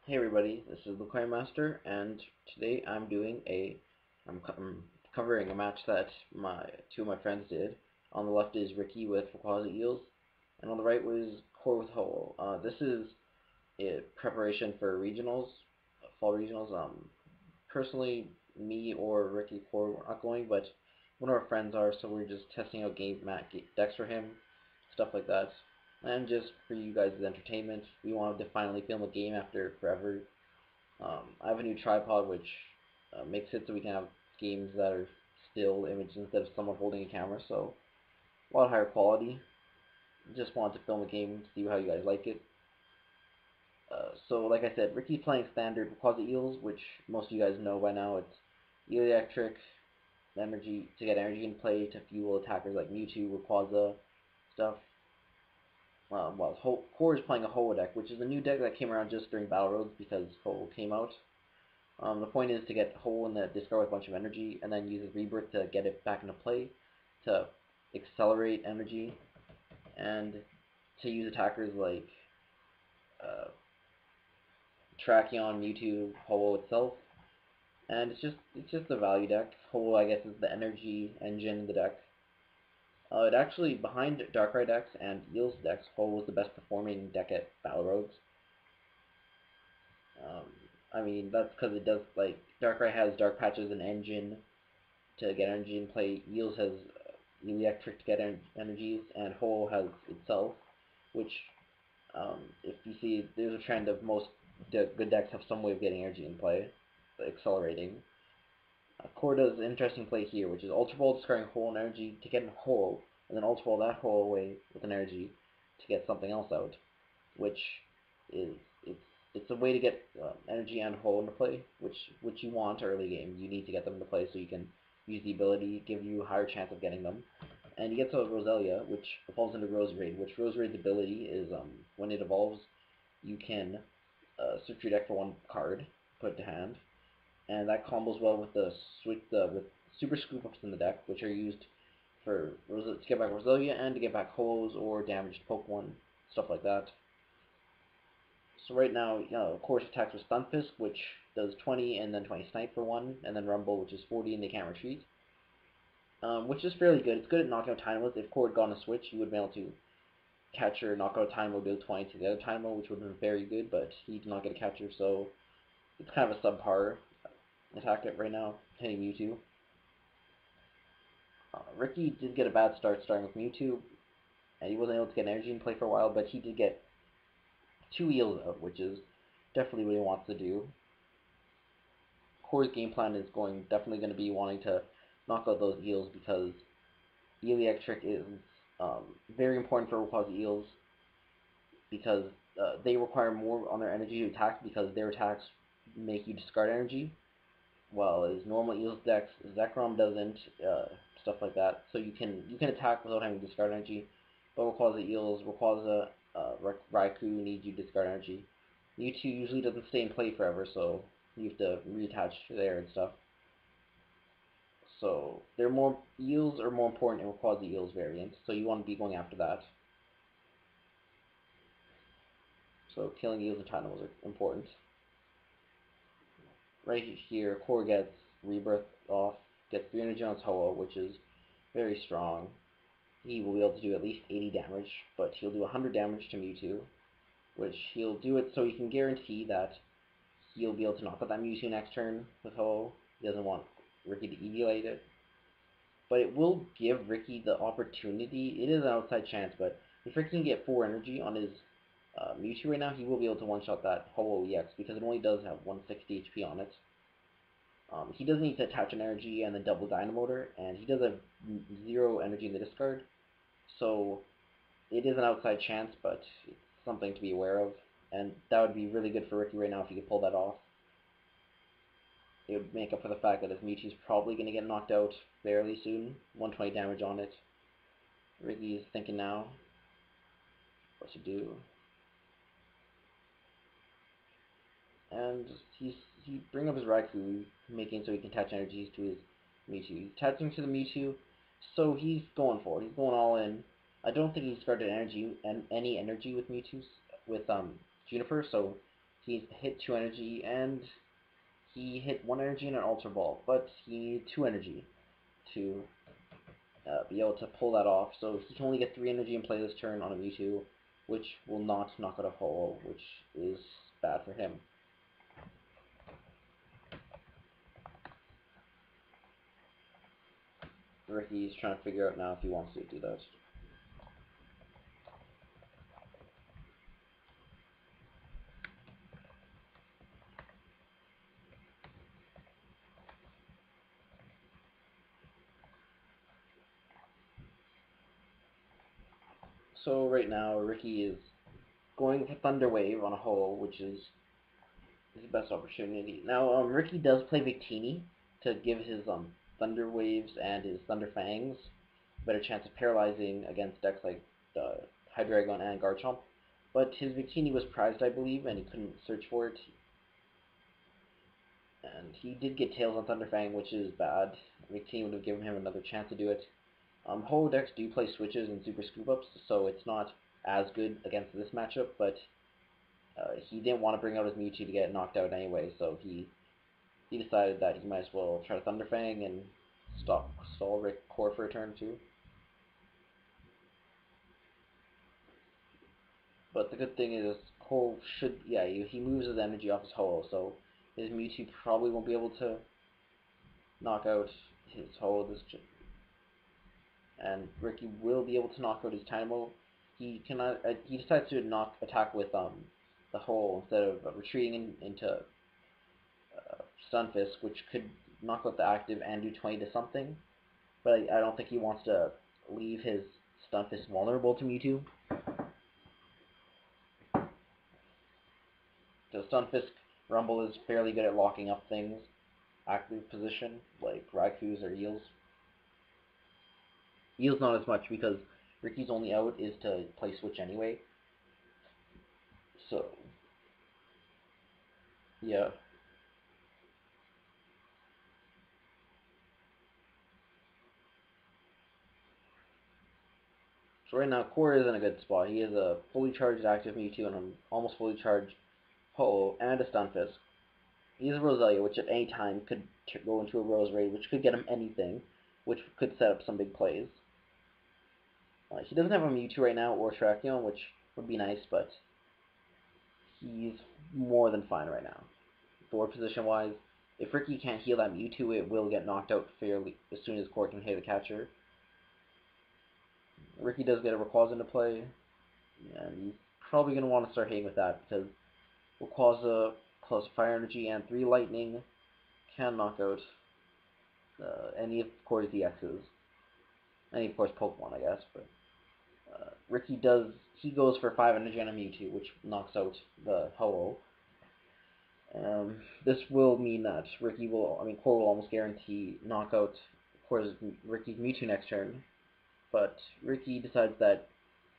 Hey everybody, this is the Coin Master, and today I'm covering a match that two of my friends did. On the left is Ricky with Rayquaza Eels, and on the right was Core with Ho. This is a preparation for regionals, fall regionals. Personally, me or Ricky Core are not going, but one of our friends are, so we're just testing out decks for him, stuff like that. And just for you guys' entertainment, we wanted to finally film a game after forever. I have a new tripod which makes it so we can have games that are still images instead of someone holding a camera, so a lot higher quality. Just wanted to film a game to see how you guys like it. So like I said, Ricky's playing standard Rayquaza Eels, which most of you guys know by now. It's electric energy to get energy in play to fuel attackers like Mewtwo, Rayquaza, stuff. While Core is playing a Ho deck, which is a new deck that came around just during Battle Roads because Ho came out. The point is to get Ho in the discard with a bunch of energy, and then use his Rebirth to get it back into play, to accelerate energy, and to use attackers like uh, Tracheon, Mewtwo, Ho itself. And it's just a value deck. Ho, I guess, is the energy engine in the deck. It actually, behind Darkrai decks and Eels decks, Ho was the best performing deck at Battle Roads. Um, I mean, that's because it does, like, Darkrai has Dark Patches and Engine to get energy in play. Eels has Electric to get energies, and Ho has itself, which, if you see, there's a trend of most good decks have some way of getting energy in play, accelerating. Core does an interesting play here, which is Ultra Ball discarding Ho and energy to get in Ho, and then Ultra Ball that Ho away with an energy to get something else out, which is it's a way to get energy and Ho into play, which you want early game. You need to get them into play so you can use the ability, give you a higher chance of getting them. And you get to Roselia, which evolves into Roserade, which Roserade's ability is when it evolves, you can search your deck for one card, put it to hand, and that combos well with with Super Scoop Ups in the deck, which are used to get back Roselia and to get back Holos or damaged Pokemon, stuff like that. So right now, of course, attacks with Stunfisk, which does 20 and then 20 Snipe for 1, and then Rumble, which is 40 and they can't retreat, which is fairly good. It's good at knocking out Tynamos. If Core had gone a switch, you would be able to catcher, knock out Tynamo, deal 20 to the other Tynamo, which would have been very good, but he did not get a catcher, so it's kind of a subpar attack right now, hitting Mewtwo. Ricky did get a bad start starting with Mewtwo, and he wasn't able to get energy in play for a while, but he did get 2 Eels out, which is definitely what he wants to do. Core's game plan is definitely going to be wanting to knock out those Eels because Electric is very important for Rayquaza Eels because they require more on their energy to attack because their attacks make you discard energy, while as normal Eels decks, Zekrom doesn't, stuff like that. So you can attack without having to discard energy, but Rayquaza Eels, Raikou needs you to discard energy. Mewtwo usually doesn't stay in play forever, so you have to reattach there and stuff. So Eels are more important in Rayquaza Eels variant, so you want to be going after that. So killing Eels and Tynamos are important. Right here, Core gets Rebirth off, gets 300 on Toho, which is very strong. He will be able to do at least 80 damage, but he'll do 100 damage to Mewtwo, which he'll do it so he can guarantee that he'll be able to knock out that Mewtwo next turn with Ho. He doesn't want Ricky to evaluate it. But it will give Ricky the opportunity. It is an outside chance, but if Ricky can get 4 energy on his Mewtwo right now, he will be able to one-shot that Ho EX because it only does have 160 HP on it. He does need to attach an energy and then double Dynamotor, and he does have 0 energy in the discard. So it is an outside chance, but it's something to be aware of. And that would be really good for Ricky right now if he could pull that off. It would make up for the fact that his Mewtwo's probably going to get knocked out fairly soon. 120 damage on it. Ricky is thinking now what to do. And he bring up his Raikou, making it so he can attach energies to his Mewtwo. He's attaching to the Mewtwo, so he's going for it. He's going all in. I don't think he started any energy with Mewtwo with Juniper, so He hit 2 energy, and he hit 1 energy and an Ultra Ball, but he needed 2 energy to be able to pull that off. So he can only get 3 energy and play this turn on a Mewtwo, which will not knock out a Ho-Oh, which is bad for him. Ricky's trying to figure out now if he wants to do that. So right now, Ricky is going for Thunder Wave on a Ho-Oh, which is his best opportunity. Now, Ricky does play Victini to give his Thunder Waves and his Thunder Fangs a better chance of paralyzing against decks like Hydreigon and Garchomp. But his Victini was prized, I believe, and he couldn't search for it. And he did get Tails on Thunderfang, which is bad. Victini would have given him another chance to do it. Ho decks do play switches and super scoop ups, so it's not as good against this matchup, but he didn't want to bring out his Mewtwo to get knocked out anyway, so he decided that he might as well try to Thunderfang and stall Rick Core for a turn too. But the good thing is, Cole should, yeah, he moves his energy off his Ho-Oh, so his Mewtwo probably won't be able to knock out his Ho-Oh this and Ricky will be able to knock out his Tynamo. He cannot. He decides to attack with the Ho-Oh instead of retreating into Stunfisk, which could knock out the active and do 20 to something. But I don't think he wants to leave his Stunfisk vulnerable to Mewtwo. The Stunfisk Rumble is fairly good at locking up things, active position, like Raikus or Eels. Eels not as much because Ricky's only out is to play Switch anyway. So, yeah. So right now, Core is in a good spot. He has a fully charged active Mewtwo and an almost fully charged Ho-Oh and a Stunfisk. He has a Roselia, which at any time could go into a Rose Raid, which could get him anything, which could set up some big plays. He doesn't have a Mewtwo right now or Terrakion, which would be nice, but he's more than fine right now. Board position wise, if Ricky can't heal that Mewtwo, it will get knocked out fairly as soon as Core can hit the catcher. Ricky does get a Rayquaza into play, and he's probably going to want to start hitting with that because Rayquaza plus Fire Energy and 3 Lightning can knock out any of Core's EXs. Any of course Pokemon, I guess, but Ricky goes for 5 Energy on a Mewtwo, which knocks out the Ho-Oh. This will mean that Core will almost guarantee knock out Ricky's Mewtwo next turn, but Ricky decides that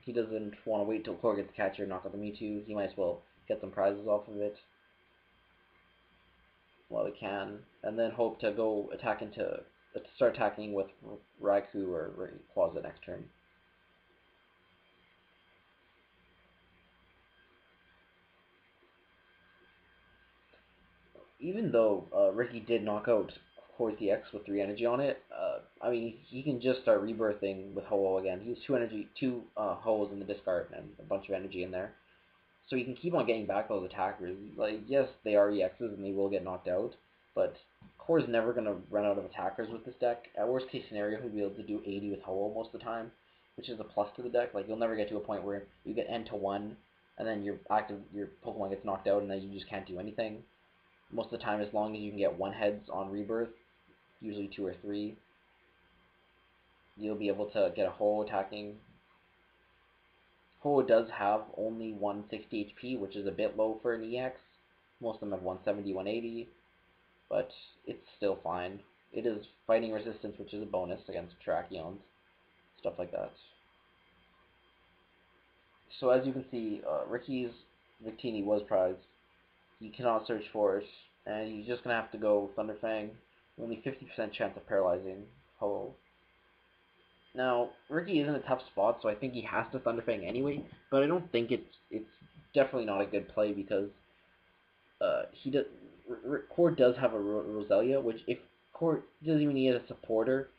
he doesn't want to wait till Core gets the catcher and knock out the Mewtwo. He might as well get some prizes off of it while he can, and then hope to start attacking with Raikou or Rayquaza next turn. Even though Ricky did knock out Core's EX with 3 energy on it, he can just start rebirthing with Ho-Oh again. He has 2 Ho-Ohs in the discard and a bunch of energy in there. So he can keep on getting back those attackers. Like, yes, they are EXs and they will get knocked out, but Core's never going to run out of attackers with this deck. At worst case scenario, he'll be able to do 80 with Ho-Oh most of the time, which is a plus to the deck. Like, you'll never get to a point where you get N to 1, and then your Pokemon gets knocked out and then you just can't do anything. Most of the time, as long as you can get 1 heads on rebirth, usually 2 or 3, you'll be able to get a Ho-Oh attacking. Ho-Oh does have only 160 HP, which is a bit low for an EX. Most of them have 170, 180, but it's still fine. It is fighting resistance, which is a bonus against Terrakions, stuff like that. So as you can see, Ricky's Victini was prized. He cannot search for it, and he's just going to have to go Thunderfang. Only 50% chance of paralyzing Ho-Oh. Now, Ricky is in a tough spot, so I think he has to Thunderfang anyway, but I don't think it's definitely not a good play because he does. Core does have a Roselia, which if Core doesn't even need a supporter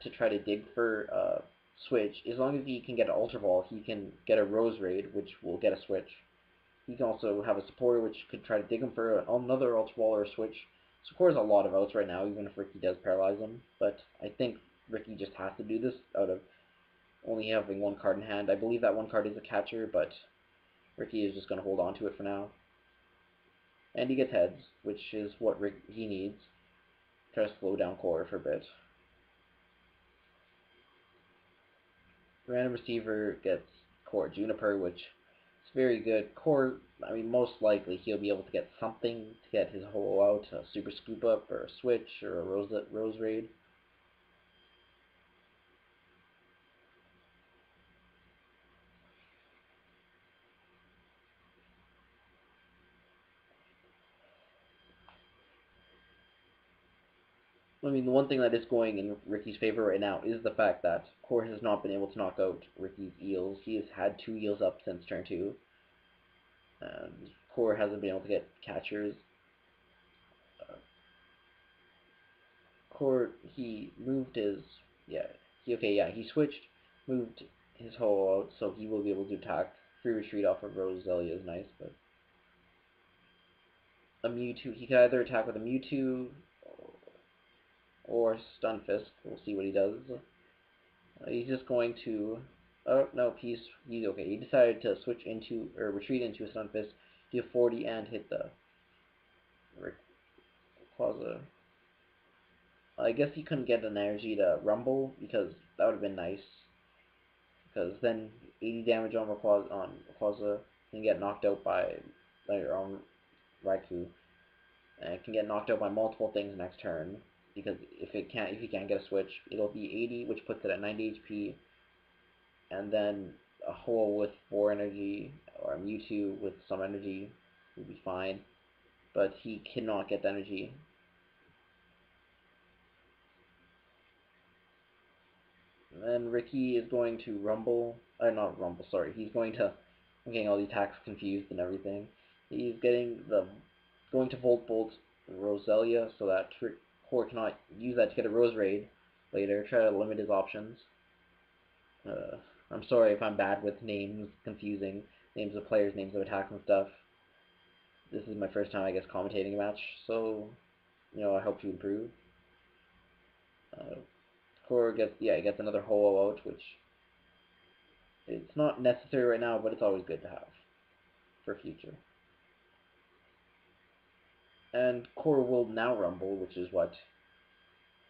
to try to dig for switch. As long as he can get an Ultra Ball, he can get a Rose Raid, which will get a switch. He can also have a supporter, which could try to dig him for another Ultra Ball or a switch. So Core has a lot of outs right now, even if Ricky does paralyze him. But I think Ricky just has to do this out of only having one card in hand. I believe that one card is a catcher, but Ricky is just going to hold on to it for now. And he gets heads, which is what he needs. Try to slow down Core for a bit. Random receiver gets Core Juniper, which is very good. Core, I mean, most likely he'll be able to get something to get his hole out, a super scoop up, or a switch, or a Rose Raid. I mean, the one thing that is going in Ricky's favor right now is the fact that Core has not been able to knock out Ricky's eels. He has had 2 eels up since turn 2. Core hasn't been able to get catchers. Core, he moved his, he switched, moved his hole out, so he will be able to attack. Free retreat off of Roselia is nice, but a Mewtwo, he can either attack with a Mewtwo or Stunfisk. We'll see what he does. He's just going to, oh no, he's okay. He decided to switch into, or retreat into a Stunfisk, do 40 and hit the Rayquaza. I guess he couldn't get an energy to Rumble because that would have been nice. Because then 80 damage on Rayquaza can get knocked out by your own Raikou, and it can get knocked out by multiple things next turn. Because if he can't get a switch, it'll be 80, which puts it at 90 HP, and then a hole with 4 energy or a Mewtwo with some energy will be fine. But he cannot get the energy. And Ricky is going to Rumble, not Rumble, sorry, he's going to, I'm getting all the attacks confused and everything. He's going to Bolt Roselia so that Core cannot use that to get a Rose Raid later, try to limit his options. I'm sorry if I'm bad with names, confusing names of players, names of attacks and stuff. This is my first time, I guess, commentating a match, so, I hope to improve. Core gets another holo out, which it's not necessary right now, but it's always good to have for future. And Core will now Rumble, which is what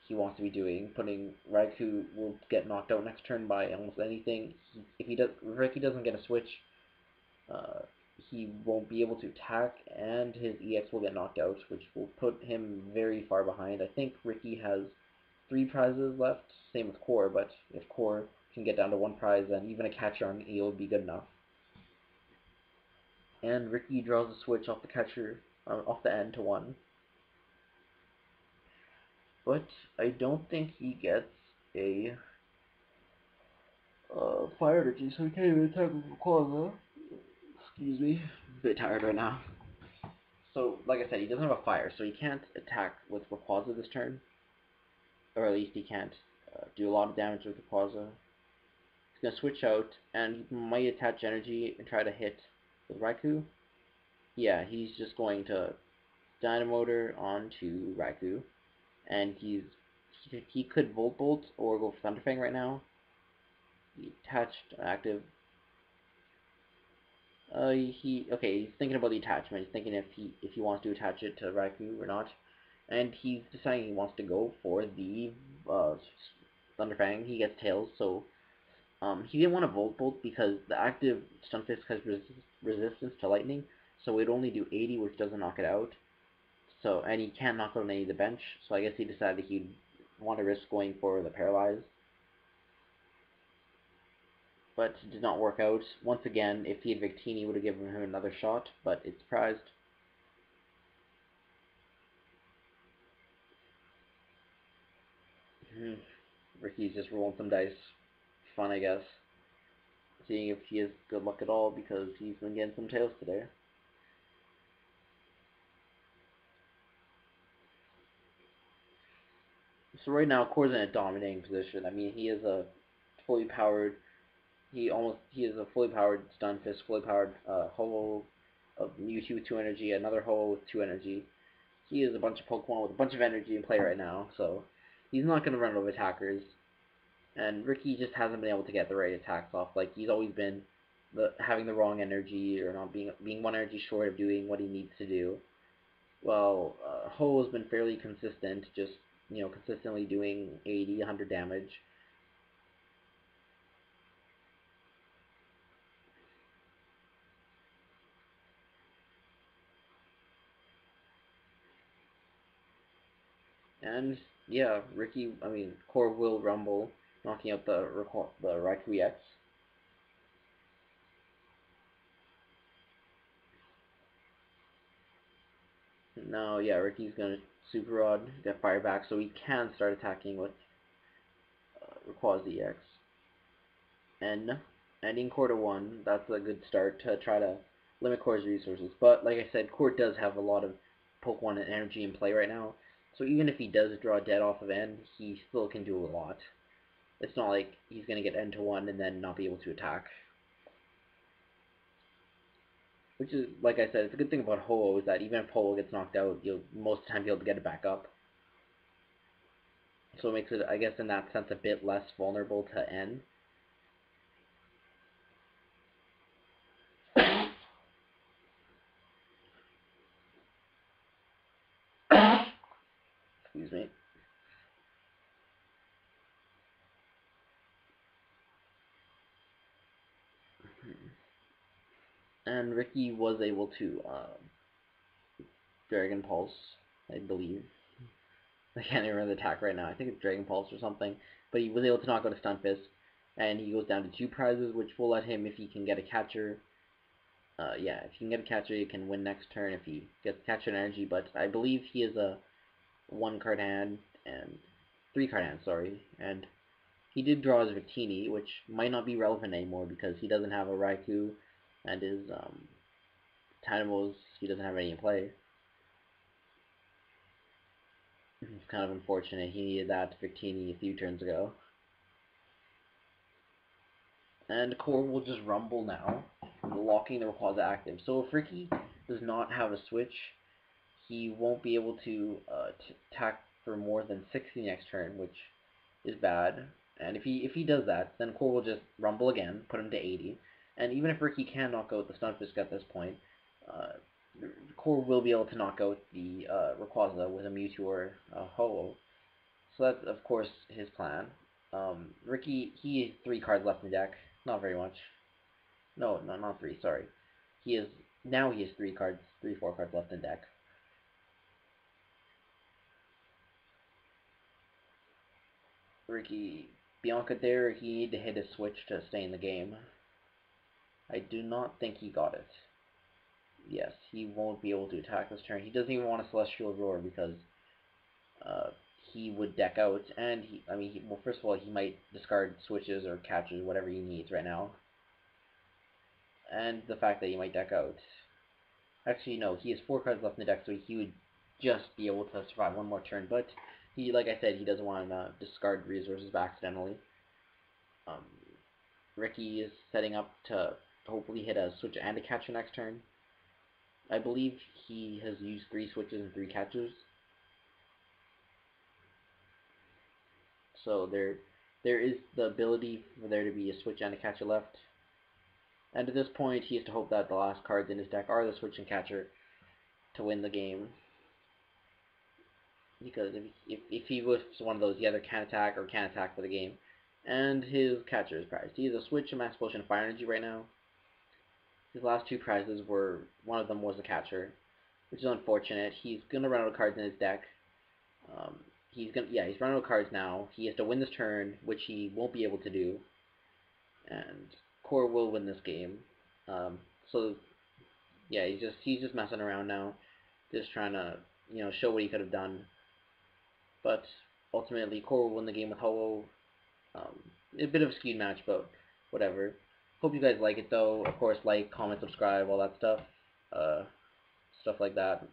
he wants to be doing. Raikou will get knocked out next turn by almost anything. If Ricky doesn't get a switch, he won't be able to attack, and his EX will get knocked out, which will put him very far behind. I think Ricky has 3 prizes left, same with Core, but if Core can get down to 1 prize, then even a catcher on eel would be good enough. And Ricky draws a switch off the catcher, off the end to 1. But I don't think he gets a fire energy, so he can't even attack with Rayquaza. Excuse me, I'm a bit tired right now. So, like I said, he doesn't have a fire, so he can't attack with Rayquaza this turn. Or at least he can't do a lot of damage with Rayquaza. He's going to switch out, and he might attach energy and try to hit with Raikou. Yeah, he's just going to Dynamotor onto Raikou, and he could Volt Bolt or go for Thunderfang right now. He attached active. He's thinking about the attachment. He's thinking if he wants to attach it to Raikou or not. And he's deciding he wants to go for the Thunderfang. He gets Tails, so he didn't want to Volt Bolt because the active Stunfisk has resistance to lightning, so it'd only do 80, which doesn't knock it out. So, and he can't knock out any of the bench, so I guess he decided he'd want to risk going for the Paralyze. But it did not work out. Once again, if he had Victini, would have given him another shot, but it's prized. Ricky's just rolling some dice. Fun, I guess. Seeing if he has good luck at all, because he's been getting some tails today. So right now, Core's in a dominating position. I mean, he is a fully powered. He is a fully powered Stunfisk, fully powered Ho-Oh of Mewtwo with 2 energy, another Ho-Oh with 2 energy. He is a bunch of Pokemon with a bunch of energy in play right now, so he's not going to run over attackers. And Ricky just hasn't been able to get the right attacks off. Like he's always been having the wrong energy or not being one energy short of doing what he needs to do. Well, Ho has been fairly consistent, just consistently doing 80, 100 damage. And yeah, Core will rumble, knocking out the Raikou X. Now, yeah, Ricky's gonna Super Rod, get fire back, so he can start attacking with Rayquaza EX. And ending quarter one, that's a good start to try to limit Core's resources. But like I said, Core does have a lot of Pokemon and energy in play right now, so even if he does draw dead off of N, he still can do a lot. It's not like he's gonna get N to 1 and then not be able to attack. Which is, like I said, it's a good thing about Ho-Oh is that even if Ho-Oh gets knocked out, you'll most of the time be able to get it back up. So it makes it, I guess, in that sense, a bit less vulnerable to N. Excuse me. And Ricky was able to Dragon Pulse, I believe. I can't even remember the attack right now. I think it's Dragon Pulse or something. But he was able to knock out a Stunfisk, and he goes down to 2 prizes, which will let him, if he can get a catcher. Yeah, if he can get a catcher, he can win next turn if he gets catcher energy. But I believe he is a 1-card hand and 3-card hand, sorry. And he did draw his Victini, which might not be relevant anymore because he doesn't have a Raikou, and his Tynamos, he doesn't have any in play. It's kind of unfortunate. He needed that Victini a few turns ago. And Core will just rumble now, locking the Rayquaza active. So if Ricky does not have a switch, he won't be able to attack for more than 60 next turn, which is bad. And if he does that, then Core will just rumble again, put him to 80. And even if Ricky can knock out the Stunfisk at this point, uh, Core will be able to knock out the Rayquaza with a Mewtwo or a Ho-Oh. So that's, of course, his plan. Ricky, he has 3 cards left in the deck. Not very much. No, not 3, sorry. Now he has 3 cards, 4 cards left in deck. Ricky, Bianca there, he needed to hit a switch to stay in the game. I do not think he got it. Yes, he won't be able to attack this turn. He doesn't even want a Celestial Roar because he would deck out, and well, first of all, he might discard switches or catches, whatever he needs right now. And the fact that he might deck out. Actually, no, he has 4 cards left in the deck, so he would just be able to survive one more turn, but he, like I said, he doesn't want to discard resources accidentally. Um, Ricky is setting up to hopefully hit a switch and a catcher next turn. I believe he has used 3 switches and 3 catchers. So there is the ability for there to be a switch and a catcher left. And at this point, he has to hope that the last cards in his deck are the switch and catcher to win the game. Because if he was one of those, he either can't attack or can't attack for the game. And his catcher is prized. He has a switch, a max potion, and fire energy right now. His last 2 prizes were, one of them was a catcher, which is unfortunate. He's gonna run out of cards in his deck. He's running out of cards now. He has to win this turn, which he won't be able to do. And Core will win this game. So yeah, he's just messing around now, just trying to show what he could have done. But ultimately, Core will win the game with Ho-Oh. A bit of a skewed match, but whatever. Hope you guys like it though. Of course, like, comment, subscribe, all that stuff. Stuff like that.